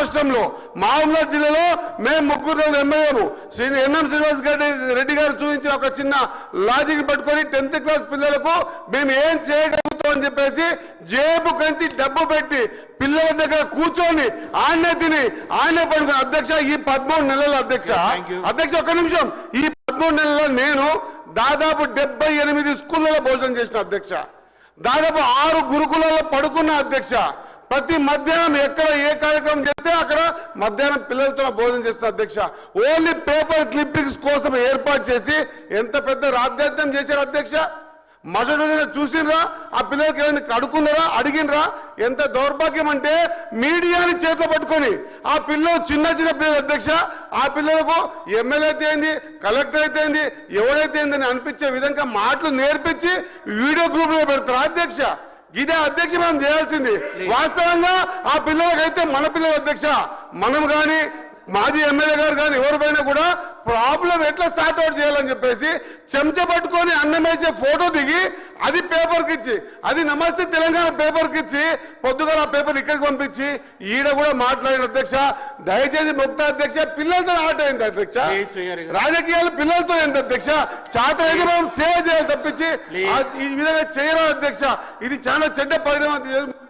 రాష్ట్రంలో మహబూబాబాద్ జిల్లాలో మేము ముగ్గురు ఎమ్మెల్యేలు ఎన్ఎం శ్రీనివాస్ రెడ్డి గారు చూపించిన ఒక చిన్న లాజిక్ పట్టుకొని 10th క్లాస్ పిల్లలకు మేము ఏం చేయగలుగుతాం అని చెప్పేసి జేబు కంచి డబ్బు పెట్టి పిల్లల దగ్గర కూర్చొని ఆయనే తిని ఆయనే పడుకుని అధ్యక్ష ఈ 13 నెలల అధ్యక్ష ఒక్క నిమిషం ఈ 13 నెలల్లో నేను దాదాపు 78 స్కూళ్ళలో భోజనం చేసిన అధ్యక్ష, దాదాపు 6 గురుకులాల్లో పడుకున్న అధ్యక్ష, ప్రతి మధ్యాహ్నం ఎక్కడ ఏ కార్యక్రమం చేస్తే అక్కడ మధ్యాహ్నం పిల్లలతో భోజనం చేస్తున్న అధ్యక్ష. ఓన్లీ పేపర్ క్లిప్పింగ్స్ కోసం ఏర్పాటు చేసి ఎంత పెద్ద రాద్ధాంతం చేశారు అధ్యక్ష. మరుసటి రోజున చూసినరా ఆ పిల్లలకి ఏమైనా అడుక్కున్నారా, అడిగినరా? ఎంత దౌర్భాగ్యం అంటే మీడియాని చేతిలో పట్టుకొని ఆ పిల్లలు చిన్న పిల్లలు అధ్యక్ష, ఆ పిల్లలకు ఎమ్మెల్యే అయితే ఏంది, కలెక్టర్ అయితే ఏంది, ఎవరైతే ఏందని అనిపించే విధంగా మాటలు నేర్పించి వీడియో గ్రూప్ లో పెడతారు అధ్యక్ష. ఇదే అధ్యక్ష మనం చేయాల్సింది. వాస్తవంగా ఆ పిల్లలకైతే మన పిల్లల అధ్యక్ష, మనం కానీ మాజీ ఎమ్మెల్యే గారు కానీ ఎవరిపైనా కూడా ప్రాబ్లం ఎట్లా సార్ట్ అవుట్ చేయాలని చెప్పేసి చెంచా పట్టుకొని అన్నమేసే ఫోటో దిగి అది పేపర్కి ఇచ్చి, అది నమస్తే తెలంగాణ పేపర్కి ఇచ్చి పొద్దుగా ఆ పేపర్ ఇక్కడికి పంపించి ఈడ కూడా మాట్లాడిన అధ్యక్ష. దయచేసి ముక్త అధ్యక్ష, పిల్లలతో ఆట అయింది అధ్యక్ష, రాజకీయాలు పిల్లలతో ఏంటి అధ్యక్ష, చాత ఎదురు సేవ చేయాలి తప్పించి ఈ విధంగా చేయరా అధ్యక్ష. ఇది చాలా చెడ్డ పరిణామం.